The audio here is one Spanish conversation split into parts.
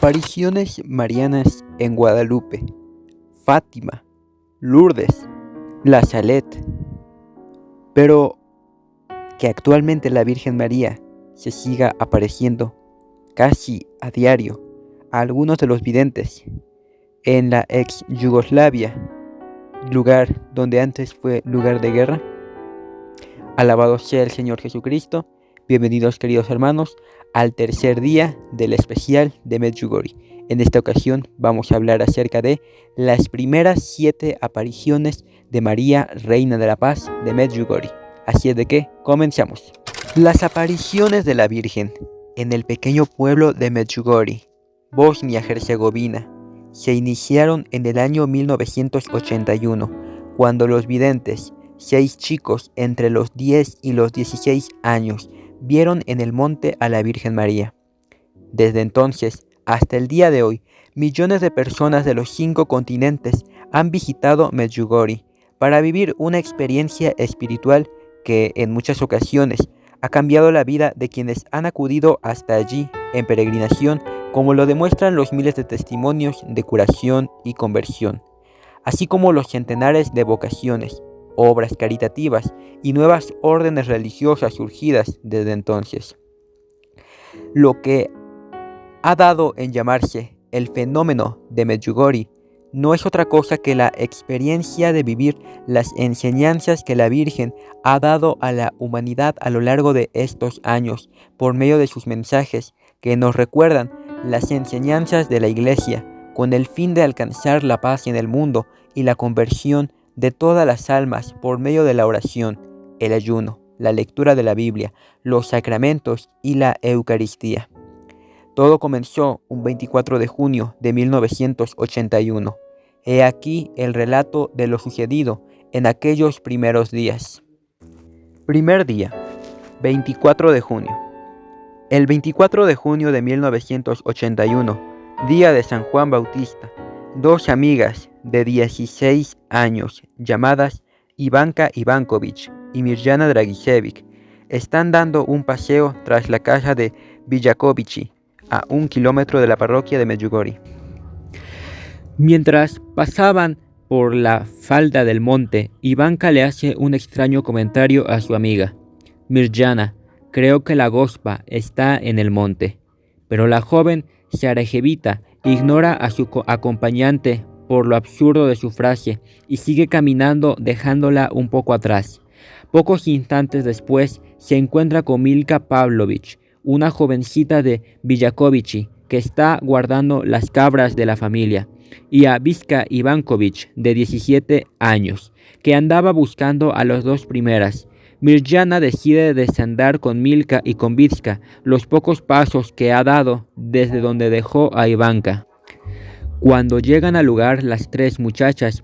Apariciones marianas en Guadalupe, Fátima, Lourdes, La Salette. Pero que actualmente la Virgen María se siga apareciendo casi a diario a algunos de los videntes en la ex Yugoslavia, lugar donde antes fue lugar de guerra. Alabado sea el Señor Jesucristo. Bienvenidos, queridos hermanos, al tercer día del especial de Medjugorje. En esta ocasión vamos a hablar acerca de las primeras 7 apariciones de María, Reina de la Paz de Medjugorje. Así es de que comenzamos. Las apariciones de la Virgen en el pequeño pueblo de Medjugorje, Bosnia-Herzegovina, se iniciaron en el año 1981, cuando los videntes, 6 chicos entre los 10 y los 16 años, vieron en el monte a la Virgen María. Desde entonces hasta el día de hoy, millones de personas de los 5 continentes han visitado Medjugorje para vivir una experiencia espiritual que en muchas ocasiones ha cambiado la vida de quienes han acudido hasta allí en peregrinación, como lo demuestran los miles de testimonios de curación y conversión, así como los centenares de vocaciones, obras caritativas y nuevas órdenes religiosas surgidas desde entonces. Lo que ha dado en llamarse el fenómeno de Medjugorje no es otra cosa que la experiencia de vivir las enseñanzas que la Virgen ha dado a la humanidad a lo largo de estos años por medio de sus mensajes que nos recuerdan las enseñanzas de la Iglesia con el fin de alcanzar la paz en el mundo y la conversión de todas las almas por medio de la oración, el ayuno, la lectura de la Biblia, los sacramentos y la Eucaristía. Todo comenzó un 24 de junio de 1981. He aquí el relato de lo sucedido en aquellos primeros días. Primer día, 24 de junio. El 24 de junio de 1981, día de San Juan Bautista, 2 amigas de 16 años llamadas Ivanka Ivanković y Mirjana Dragicevic están dando un paseo tras la casa de Villakovići, a 1 kilómetro de la parroquia de Medjugorje. Mientras pasaban por la falda del monte, Ivanka le hace un extraño comentario a su amiga. Mirjana, creo que la Gospa está en el monte. Pero la joven Sarajevita ignora a su acompañante por lo absurdo de su frase y sigue caminando dejándola un poco atrás. Pocos instantes después se encuentra con Milka Pavlović, una jovencita de Villakovići que está guardando las cabras de la familia, y a Viska Ivanković, de 17 años, que andaba buscando a las 2 primeras. Mirjana decide desandar con Milka y con Viska los pocos pasos que ha dado desde donde dejó a Ivanka. Cuando llegan al lugar las 3 muchachas,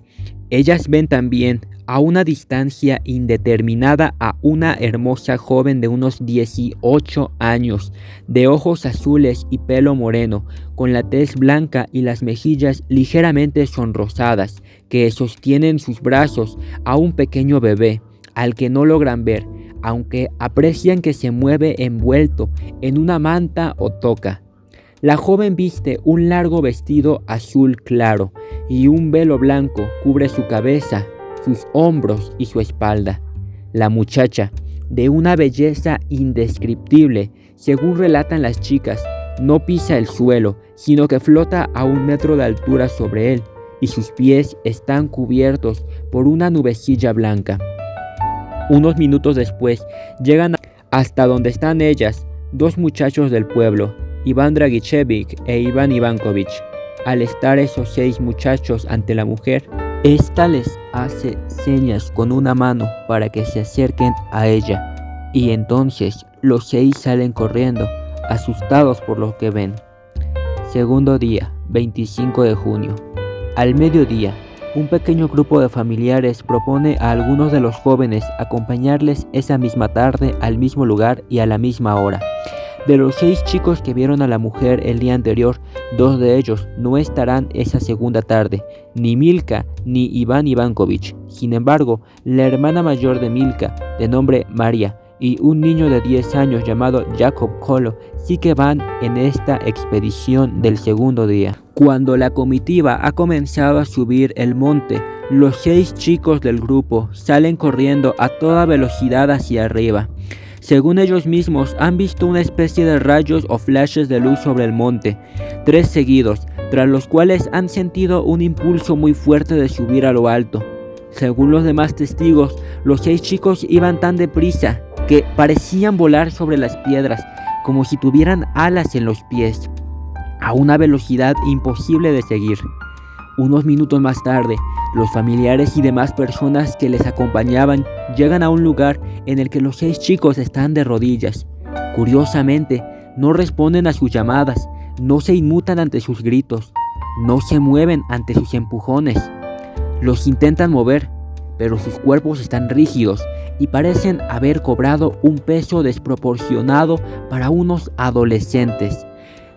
ellas ven también a una distancia indeterminada a una hermosa joven de unos 18 años, de ojos azules y pelo moreno, con la tez blanca y las mejillas ligeramente sonrosadas, que sostiene en sus brazos a un pequeño bebé, al que no logran ver, aunque aprecian que se mueve envuelto en una manta o toca. La joven viste un largo vestido azul claro y un velo blanco cubre su cabeza, sus hombros y su espalda. La muchacha, de una belleza indescriptible, según relatan las chicas, no pisa el suelo, sino que flota a 1 metro de altura sobre él, y sus pies están cubiertos por una nubecilla blanca. Unos minutos después, llegan hasta donde están ellas, 2 muchachos del pueblo, Iván Dragicevic e Iván Ivanković. Al estar esos 6 muchachos ante la mujer, esta les hace señas con una mano para que se acerquen a ella, y entonces los 6 salen corriendo, asustados por lo que ven. Segundo día, 25 de junio. Al mediodía, un pequeño grupo de familiares propone a algunos de los jóvenes acompañarles esa misma tarde al mismo lugar y a la misma hora. De los 6 chicos que vieron a la mujer el día anterior, 2 de ellos no estarán esa segunda tarde, ni Milka ni Iván Ivanković. Sin embargo, la hermana mayor de Milka, de nombre María, y un niño de 10 años llamado Jacob Colo sí que van en esta expedición del segundo día. Cuando la comitiva ha comenzado a subir el monte, los 6 chicos del grupo salen corriendo a toda velocidad hacia arriba. Según ellos mismos, han visto una especie de rayos o flashes de luz sobre el monte, 3 seguidos, tras los cuales han sentido un impulso muy fuerte de subir a lo alto. Según los demás testigos, los 6 chicos iban tan deprisa que parecían volar sobre las piedras, como si tuvieran alas en los pies, a una velocidad imposible de seguir. Unos minutos más tarde, los familiares y demás personas que les acompañaban llegan a un lugar en el que los 6 chicos están de rodillas. Curiosamente, no responden a sus llamadas, no se inmutan ante sus gritos, no se mueven ante sus empujones. Los intentan mover, pero sus cuerpos están rígidos y parecen haber cobrado un peso desproporcionado para unos adolescentes.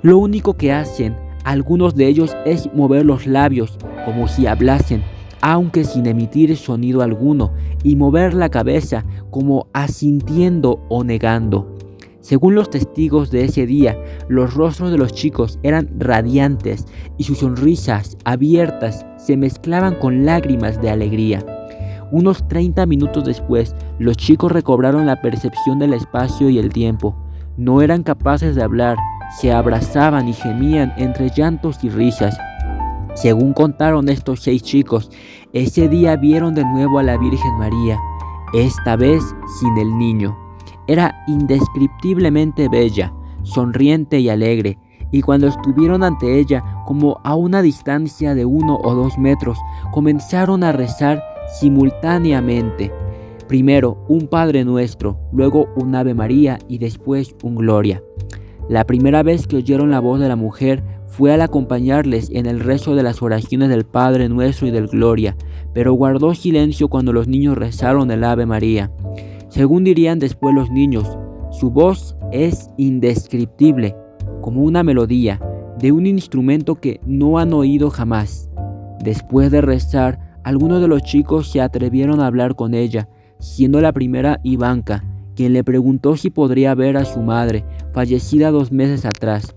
Lo único que hacen algunos de ellos es mover los labios como si hablasen, aunque sin emitir sonido alguno, y mover la cabeza como asintiendo o negando. Según los testigos de ese día, los rostros de los chicos eran radiantes y sus sonrisas abiertas se mezclaban con lágrimas de alegría. Unos 30 minutos después, los chicos recobraron la percepción del espacio y el tiempo. No eran capaces de hablar, se abrazaban y gemían entre llantos y risas. Según contaron estos 6 chicos, ese día vieron de nuevo a la Virgen María, esta vez sin el niño. Era indescriptiblemente bella, sonriente y alegre, y cuando estuvieron ante ella, como a una distancia de 1 o 2 metros, comenzaron a rezar simultáneamente. Primero un Padre Nuestro, luego un Ave María y después un Gloria. La primera vez que oyeron la voz de la mujer fue al acompañarles en el rezo de las oraciones del Padre Nuestro y del Gloria, pero guardó silencio cuando los niños rezaron el Ave María. Según dirían después los niños, su voz es indescriptible, como una melodía de un instrumento que no han oído jamás. Después de rezar, algunos de los chicos se atrevieron a hablar con ella, siendo la primera Ivanka, quien le preguntó si podría ver a su madre, fallecida 2 meses atrás.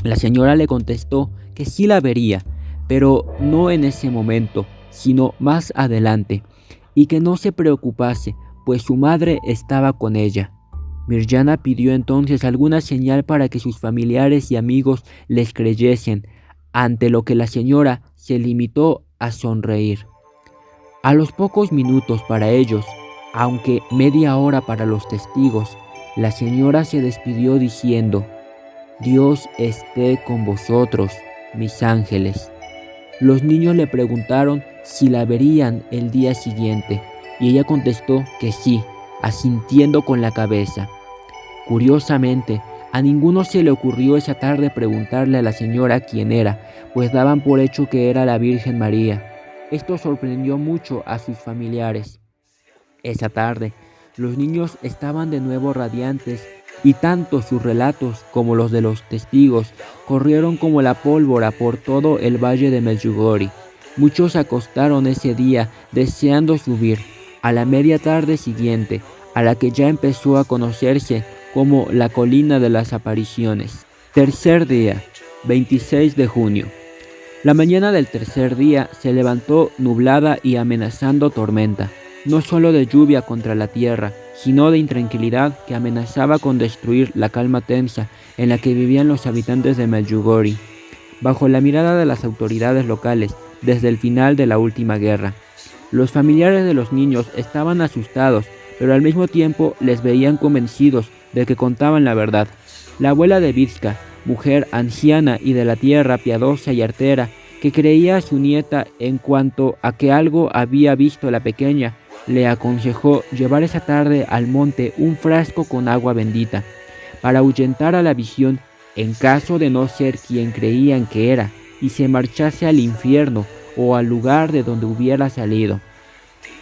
La señora le contestó que sí la vería, pero no en ese momento, sino más adelante, y que no se preocupase, pues su madre estaba con ella. Mirjana pidió entonces alguna señal para que sus familiares y amigos les creyesen, ante lo que la señora se limitó a sonreír. A los pocos minutos para ellos, aunque media hora para los testigos, la señora se despidió diciendo: «Dios esté con vosotros, mis ángeles». Los niños le preguntaron si la verían el día siguiente, y ella contestó que sí, asintiendo con la cabeza. Curiosamente, a ninguno se le ocurrió esa tarde preguntarle a la señora quién era, pues daban por hecho que era la Virgen María. Esto sorprendió mucho a sus familiares. Esa tarde, los niños estaban de nuevo radiantes, y tanto sus relatos como los de los testigos corrieron como la pólvora por todo el valle de Medjugorje. Muchos se acostaron ese día deseando subir. A la media tarde siguiente, a la que ya empezó a conocerse como la colina de las apariciones. Tercer día, 26 de junio. La mañana del tercer día se levantó nublada y amenazando tormenta, no solo de lluvia contra la tierra, sino de intranquilidad que amenazaba con destruir la calma tensa en la que vivían los habitantes de Medjugorje, bajo la mirada de las autoridades locales desde el final de la última guerra. Los familiares de los niños estaban asustados, pero al mismo tiempo les veían convencidos de que contaban la verdad. La abuela de Vizca, mujer anciana y de la tierra piadosa y artera, que creía a su nieta en cuanto a que algo había visto la pequeña, le aconsejó llevar esa tarde al monte un frasco con agua bendita, para ahuyentar a la visión en caso de no ser quien creían que era, y se marchase al infierno o al lugar de donde hubiera salido.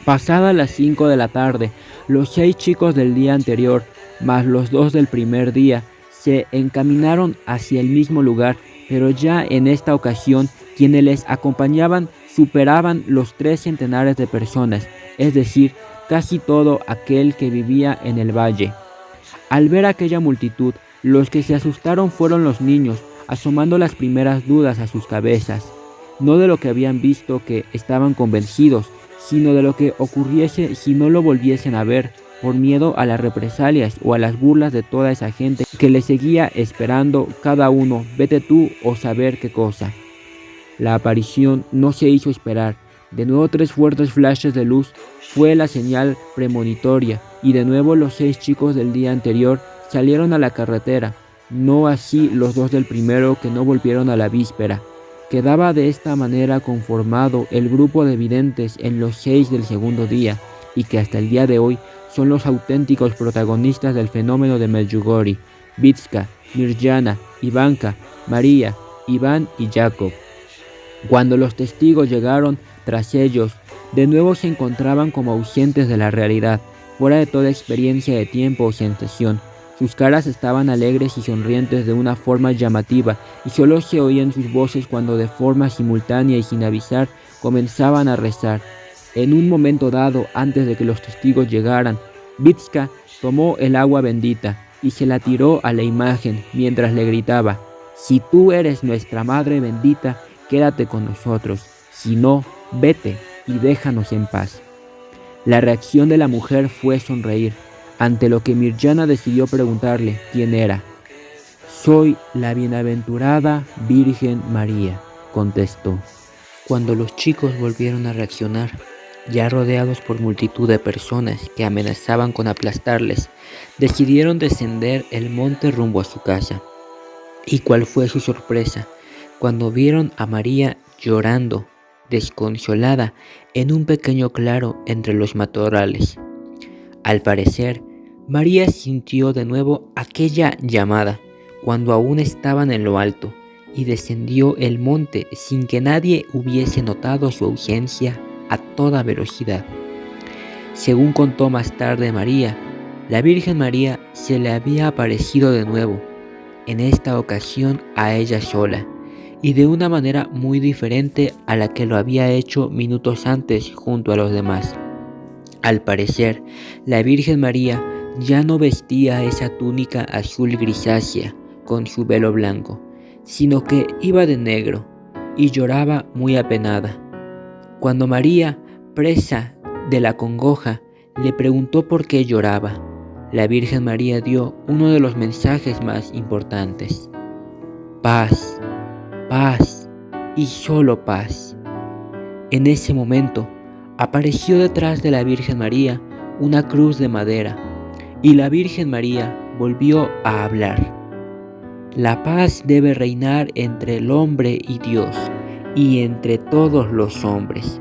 Pasadas las 5 de la tarde, los 6 chicos del día anterior, más los 2 del primer día, se encaminaron hacia el mismo lugar, pero ya en esta ocasión quienes les acompañaban superaban los 3 centenares de personas, es decir, casi todo aquel que vivía en el valle. Al ver aquella multitud, los que se asustaron fueron los niños, asomando las primeras dudas a sus cabezas, no de lo que habían visto, que estaban convencidos, sino de lo que ocurriese si no lo volviesen a ver, por miedo a las represalias o a las burlas de toda esa gente que le seguía esperando, cada uno, vete tú o saber qué cosa. La aparición no se hizo esperar. De nuevo 3 fuertes flashes de luz fue la señal premonitoria, y de nuevo los 6 chicos del día anterior salieron a la carretera, no así los 2 del primero, que no volvieron a la víspera. Quedaba de esta manera conformado el grupo de videntes en los 6 del segundo día, y que hasta el día de hoy son los auténticos protagonistas del fenómeno de Medjugorje: Vitska, Mirjana, Ivanka, María, Iván y Jacob. Cuando los testigos llegaron tras ellos, de nuevo se encontraban como ausentes de la realidad, fuera de toda experiencia de tiempo o sensación. Sus caras estaban alegres y sonrientes de una forma llamativa, y solo se oían sus voces cuando de forma simultánea y sin avisar comenzaban a rezar. En un momento dado, antes de que los testigos llegaran, Vitska tomó el agua bendita y se la tiró a la imagen mientras le gritaba: «Si tú eres nuestra Madre bendita, quédate con nosotros, si no, vete y déjanos en paz». La reacción de la mujer fue sonreír, ante lo que Mirjana decidió preguntarle quién era. «Soy la bienaventurada Virgen María», contestó. Cuando los chicos volvieron a reaccionar, ya rodeados por multitud de personas que amenazaban con aplastarles, decidieron descender el monte rumbo a su casa. ¿Y cuál fue su sorpresa cuando vieron a María llorando, desconsolada, en un pequeño claro entre los matorrales? Al parecer, María sintió de nuevo aquella llamada cuando aún estaban en lo alto, y descendió el monte sin que nadie hubiese notado su ausencia a toda velocidad. Según contó más tarde María, la Virgen María se le había aparecido de nuevo, en esta ocasión a ella sola, y de una manera muy diferente a la que lo había hecho minutos antes junto a los demás. Al parecer, la Virgen María ya no vestía esa túnica azul grisácea con su velo blanco, sino que iba de negro y lloraba muy apenada. Cuando María, presa de la congoja, le preguntó por qué lloraba, la Virgen María dio uno de los mensajes más importantes: paz, paz y solo paz. En ese momento apareció detrás de la Virgen María una cruz de madera, y la Virgen María volvió a hablar. La paz debe reinar entre el hombre y Dios, y entre todos los hombres.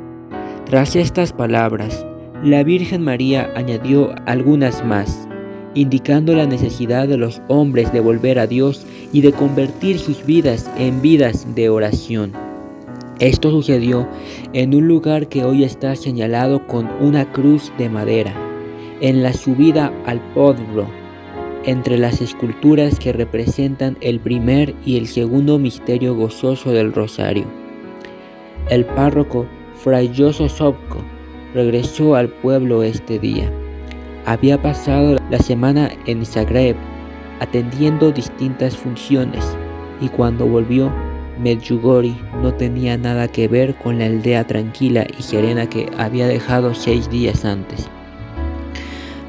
Tras estas palabras, la Virgen María añadió algunas más, indicando la necesidad de los hombres de volver a Dios y de convertir sus vidas en vidas de oración. Esto sucedió en un lugar que hoy está señalado con una cruz de madera, en la subida al Podbro, entre las esculturas que representan el primer y el segundo misterio gozoso del Rosario. El párroco Fray Jozo Sopko regresó al pueblo este día. Había pasado la semana en Zagreb atendiendo distintas funciones, y cuando volvió, Medjugorje no tenía nada que ver con la aldea tranquila y serena que había dejado 6 días antes.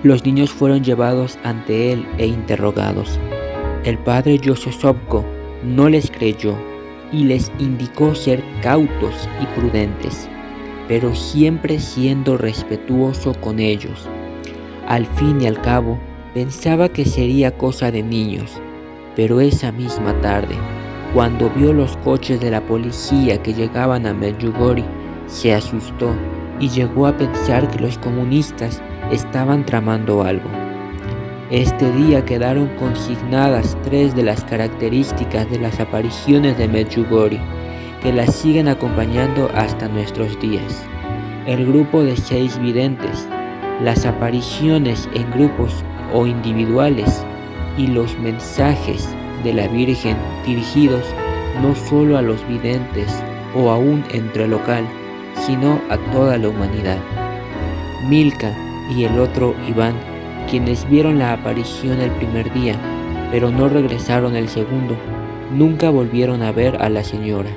Los niños fueron llevados ante él e interrogados. El padre Jozo Sopko no les creyó y les indicó ser cautos y prudentes, pero siempre siendo respetuoso con ellos. Al fin y al cabo, pensaba que sería cosa de niños, pero esa misma tarde, cuando vio los coches de la policía que llegaban a Medjugorje, se asustó y llegó a pensar que los comunistas estaban tramando algo. Este día quedaron consignadas 3 de las características de las apariciones de Medjugorje, que las siguen acompañando hasta nuestros días: el grupo de 6 videntes, las apariciones en grupos o individuales, y los mensajes de la Virgen dirigidos no solo a los videntes o a un entrelocal, sino a toda la humanidad. Milka y el otro Iván, quienes vieron la aparición el primer día, pero no regresaron el segundo, nunca volvieron a ver a la señora.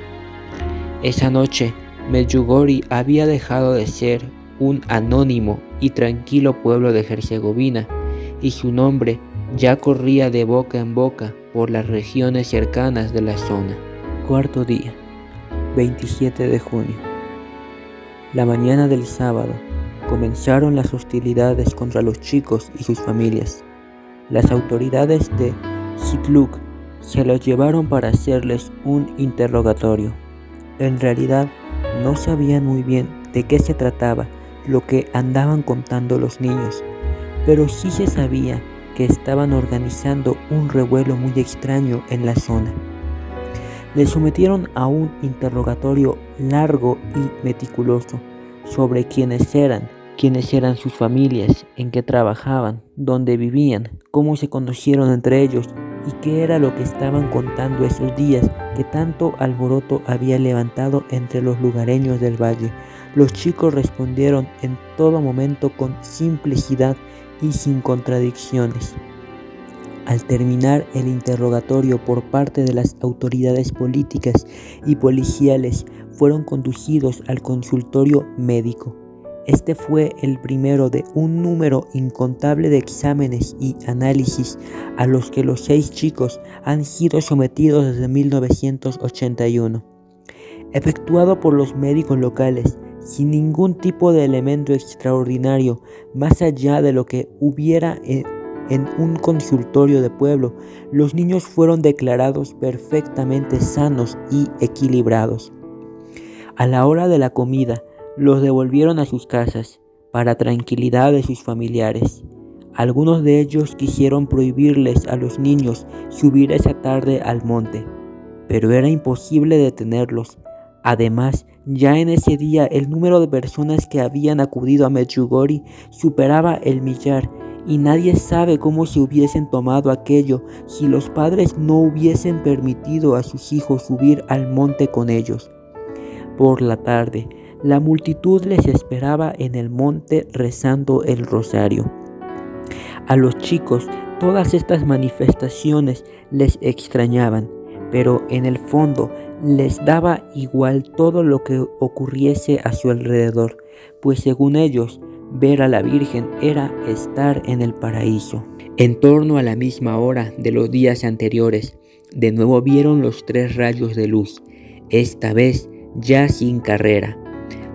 Esa noche, Medjugorje había dejado de ser un anónimo y tranquilo pueblo de Herzegovina, y su nombre ya corría de boca en boca por las regiones cercanas de la zona. Cuarto día, 27 de junio. La mañana del sábado comenzaron las hostilidades contra los chicos y sus familias. Las autoridades de Sitluk se los llevaron para hacerles un interrogatorio. En realidad no sabían muy bien de qué se trataba lo que andaban contando los niños, pero sí se sabía que estaban organizando un revuelo muy extraño en la zona. Les sometieron a un interrogatorio largo y meticuloso sobre quiénes eran sus familias, en qué trabajaban, dónde vivían, cómo se conocieron entre ellos y qué era lo que estaban contando esos días que tanto alboroto había levantado entre los lugareños del valle. Los chicos respondieron en todo momento con simplicidad y sin contradicciones. Al terminar el interrogatorio por parte de las autoridades políticas y policiales, fueron conducidos al consultorio médico. Este fue el primero de un número incontable de exámenes y análisis a los que los 6 chicos han sido sometidos desde 1981. Efectuado por los médicos locales, sin ningún tipo de elemento extraordinario, más allá de lo que hubiera en un consultorio de pueblo, los niños fueron declarados perfectamente sanos y equilibrados. A la hora de la comida, los devolvieron a sus casas, para tranquilidad de sus familiares. Algunos de ellos quisieron prohibirles a los niños subir esa tarde al monte, pero era imposible detenerlos. Además, ya en ese día el número de personas que habían acudido a Medjugorje superaba el millar, y nadie sabe cómo se hubiesen tomado aquello si los padres no hubiesen permitido a sus hijos subir al monte con ellos. Por la tarde, la multitud les esperaba en el monte rezando el rosario. A los chicos, todas estas manifestaciones les extrañaban, pero en el fondo les daba igual todo lo que ocurriese a su alrededor, pues según ellos, ver a la Virgen era estar en el paraíso. En torno a la misma hora de los días anteriores, de nuevo vieron los 3 rayos de luz, esta vez ya sin carrera,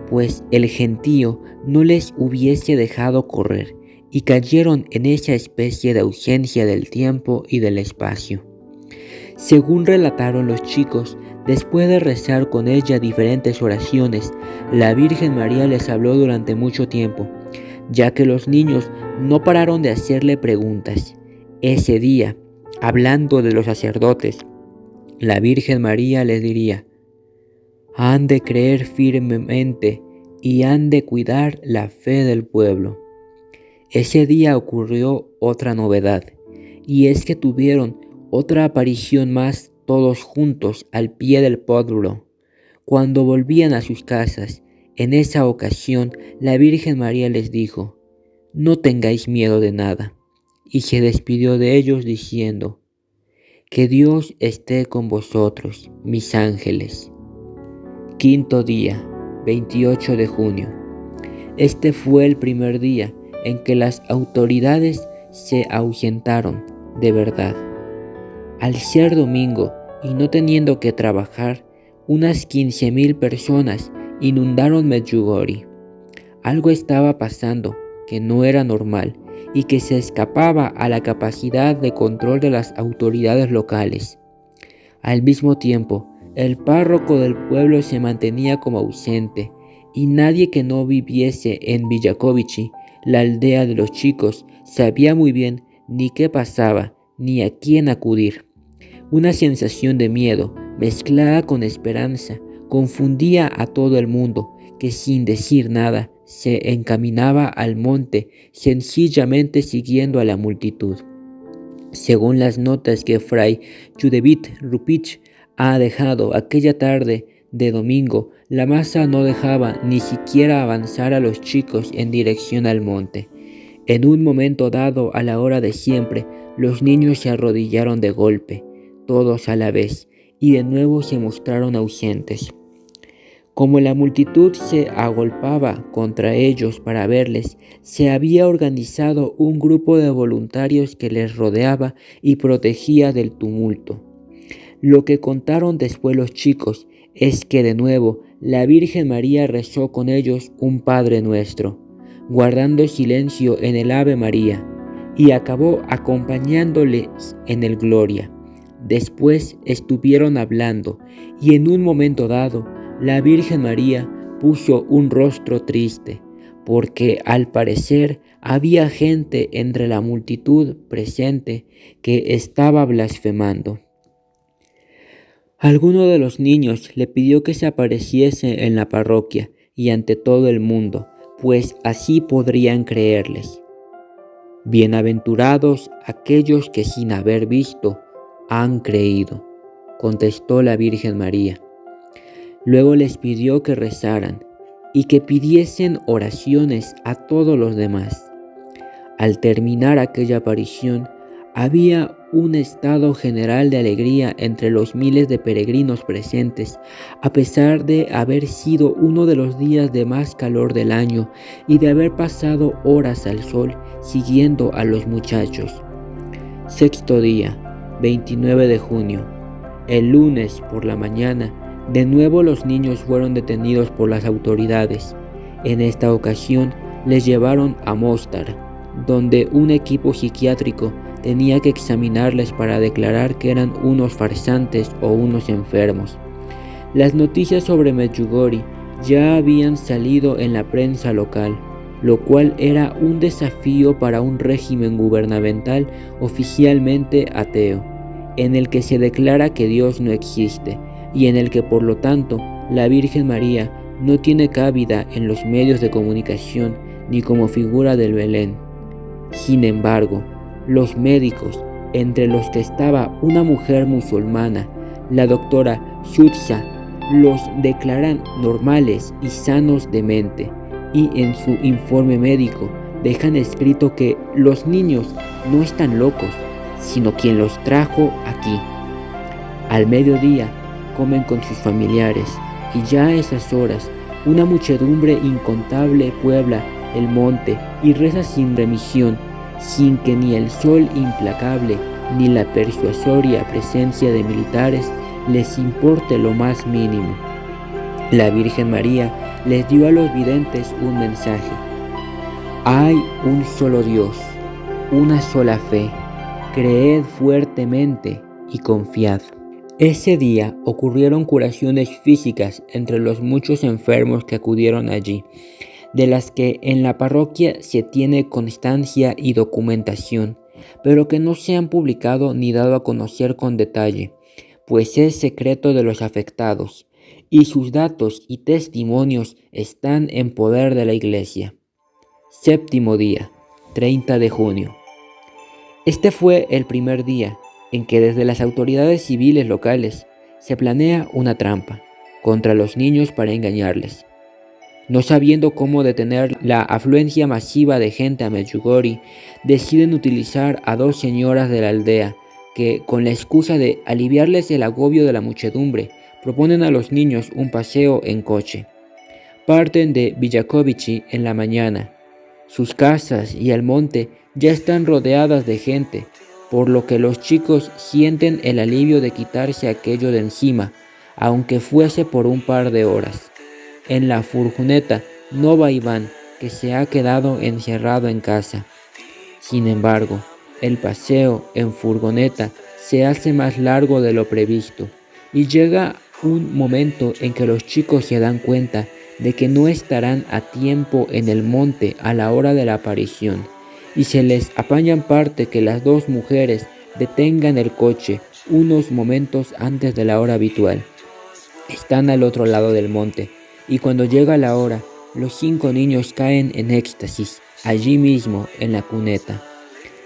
pues el gentío no les hubiese dejado correr, y cayeron en esa especie de ausencia del tiempo y del espacio. Según relataron los chicos, después de rezar con ella diferentes oraciones, la Virgen María les habló durante mucho tiempo, ya que los niños no pararon de hacerle preguntas. Ese día, hablando de los sacerdotes, la Virgen María les diría: han de creer firmemente y han de cuidar la fe del pueblo. Ese día ocurrió otra novedad, y es que tuvieron otra aparición más todos juntos al pie del Podbro. Cuando volvían a sus casas, en esa ocasión la Virgen María les dijo: no tengáis miedo de nada, y se despidió de ellos diciendo: que Dios esté con vosotros, mis ángeles. Quinto día, 28 de junio. Este fue el primer día en que las autoridades se ausentaron de verdad. Al ser domingo y no teniendo que trabajar, unas 15,000 personas inundaron Medjugorje. Algo estaba pasando que no era normal y que se escapaba a la capacidad de control de las autoridades locales. Al mismo tiempo, el párroco del pueblo se mantenía como ausente, y nadie que no viviese en Villakovići, la aldea de los chicos, sabía muy bien ni qué pasaba ni a quién acudir. Una sensación de miedo, mezclada con esperanza, confundía a todo el mundo, que sin decir nada se encaminaba al monte, sencillamente siguiendo a la multitud. Según las notas que Fray Judevit Rupich ha dejado aquella tarde de domingo, la masa no dejaba ni siquiera avanzar a los chicos en dirección al monte. En un momento dado, a la hora de siempre, los niños se arrodillaron de golpe, todos a la vez, y de nuevo se mostraron ausentes. Como la multitud se agolpaba contra ellos para verles, se había organizado un grupo de voluntarios que les rodeaba y protegía del tumulto. Lo que contaron después los chicos es que de nuevo la Virgen María rezó con ellos un Padre Nuestro, guardando silencio en el Ave María, y acabó acompañándoles en el Gloria. Después estuvieron hablando, y en un momento dado, la Virgen María puso un rostro triste, porque al parecer había gente entre la multitud presente que estaba blasfemando. Alguno de los niños le pidió que se apareciese en la parroquia y ante todo el mundo, pues así podrían creerles. Bienaventurados aquellos que sin haber visto han creído, contestó la Virgen María. Luego les pidió que rezaran y que pidiesen oraciones a todos los demás. Al terminar aquella aparición, había un estado general de alegría entre los miles de peregrinos presentes, a pesar de haber sido uno de los días de más calor del año y de haber pasado horas al sol siguiendo a los muchachos. Sexto día, 29 de junio. El lunes por la mañana, de nuevo los niños fueron detenidos por las autoridades. En esta ocasión les llevaron a Mostar, donde un equipo psiquiátrico tenía que examinarles para declarar que eran unos farsantes o unos enfermos. Las noticias sobre Medjugorje ya habían salido en la prensa local, lo cual era un desafío para un régimen gubernamental oficialmente ateo, en el que se declara que Dios no existe y en el que por lo tanto la Virgen María no tiene cabida en los medios de comunicación ni como figura del Belén. Sin embargo, los médicos, entre los que estaba una mujer musulmana, la doctora Shutza, los declaran normales y sanos de mente, y en su informe médico dejan escrito que los niños no están locos, sino quien los trajo aquí. Al mediodía comen con sus familiares, y ya a esas horas una muchedumbre incontable puebla el monte y reza sin remisión, sin que ni el sol implacable ni la persuasoria presencia de militares les importe lo más mínimo. La Virgen María les dio a los videntes un mensaje: hay un solo Dios, una sola fe, creed fuertemente y confiad. Ese día ocurrieron curaciones físicas entre los muchos enfermos que acudieron allí, de las que en la parroquia se tiene constancia y documentación, pero que no se han publicado ni dado a conocer con detalle, pues es secreto de los afectados, y sus datos y testimonios están en poder de la Iglesia. Séptimo día, 30 de junio. Este fue el primer día en que desde las autoridades civiles locales se planea una trampa contra los niños para engañarles. No sabiendo cómo detener la afluencia masiva de gente a Medjugorje, deciden utilizar a dos señoras de la aldea que, con la excusa de aliviarles el agobio de la muchedumbre, proponen a los niños un paseo en coche. Parten de Villakovići en la mañana. Sus casas y el monte ya están rodeadas de gente, por lo que los chicos sienten el alivio de quitarse aquello de encima, aunque fuese por un par de horas. En la furgoneta no va Iván, que se ha quedado encerrado en casa. Sin embargo, el paseo en furgoneta se hace más largo de lo previsto, y llega un momento en que los chicos se dan cuenta de que no estarán a tiempo en el monte a la hora de la aparición, y se les apañan parte que las dos mujeres detengan el coche unos momentos antes de la hora habitual. Están al otro lado del monte, y cuando llega la hora, los 5 niños caen en éxtasis, allí mismo en la cuneta.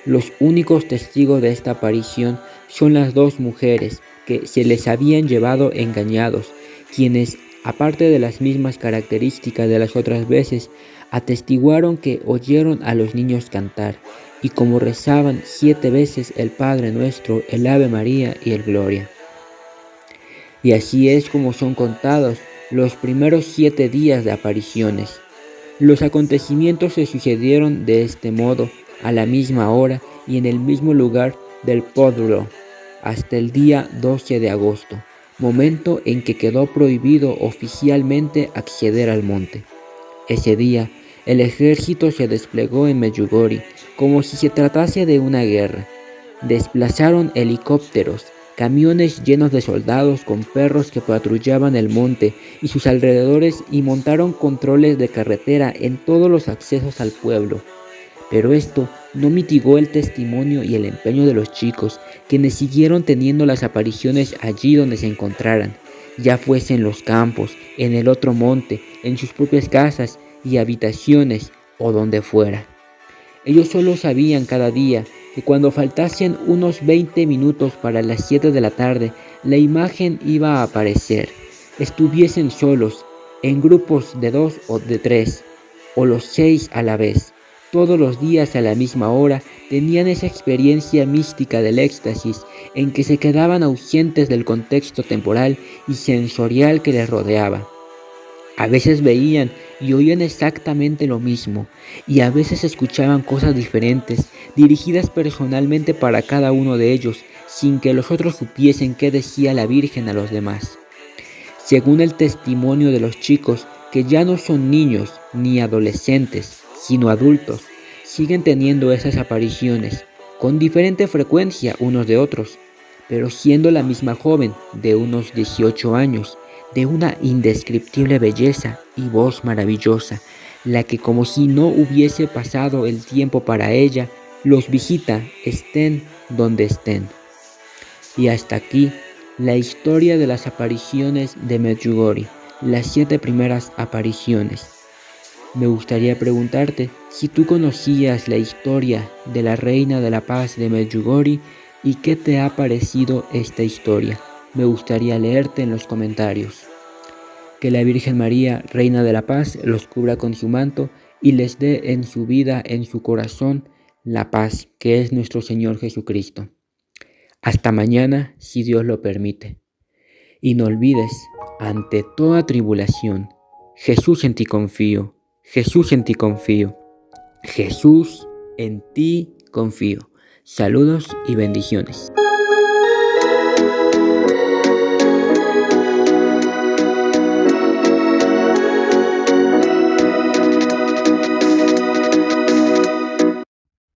Los únicos testigos de esta aparición son las dos mujeres que se les habían llevado engañados, quienes, aparte de las mismas características de las otras veces, atestiguaron que oyeron a los niños cantar, y como rezaban 7 veces el Padre Nuestro, el Ave María y el Gloria. Y así es como son contados los primeros 7 días de apariciones. Los acontecimientos se sucedieron de este modo, a la misma hora y en el mismo lugar del Podro, hasta el día 12 de agosto, momento en que quedó prohibido oficialmente acceder al monte. Ese día, el ejército se desplegó en Medjugorje como si se tratase de una guerra. Desplazaron helicópteros, camiones llenos de soldados con perros que patrullaban el monte y sus alrededores y montaron controles de carretera en todos los accesos al pueblo. Pero esto no mitigó el testimonio y el empeño de los chicos, quienes siguieron teniendo las apariciones allí donde se encontraran, ya fuese en los campos, en el otro monte, en sus propias casas y habitaciones o donde fuera. Ellos solo sabían cada día que cuando faltasen unos 20 minutos para las 7 de la tarde, la imagen iba a aparecer. Estuviesen solos, en grupos de 2 o de 3, o los 6 a la vez. Todos los días a la misma hora tenían esa experiencia mística del éxtasis en que se quedaban ausentes del contexto temporal y sensorial que les rodeaba. A veces veían y oían exactamente lo mismo, y a veces escuchaban cosas diferentes, dirigidas personalmente para cada uno de ellos, sin que los otros supiesen qué decía la Virgen a los demás. Según el testimonio de los chicos, que ya no son niños ni adolescentes, sino adultos, siguen teniendo esas apariciones, con diferente frecuencia unos de otros, pero siendo la misma joven de unos 18 años, de una indescriptible belleza y voz maravillosa, la que como si no hubiese pasado el tiempo para ella, los visita estén donde estén. Y hasta aquí la historia de las apariciones de Medjugorje, las 7 primeras apariciones. Me gustaría preguntarte si tú conocías la historia de la Reina de la Paz de Medjugorje y qué te ha parecido esta historia. Me gustaría leerte en los comentarios. Que la Virgen María, Reina de la Paz, los cubra con su manto y les dé en su vida, en su corazón, la paz, que es nuestro Señor Jesucristo. Hasta mañana, si Dios lo permite. Y no olvides, ante toda tribulación, Jesús en ti confío, Jesús en ti confío, Jesús en ti confío. Saludos y bendiciones.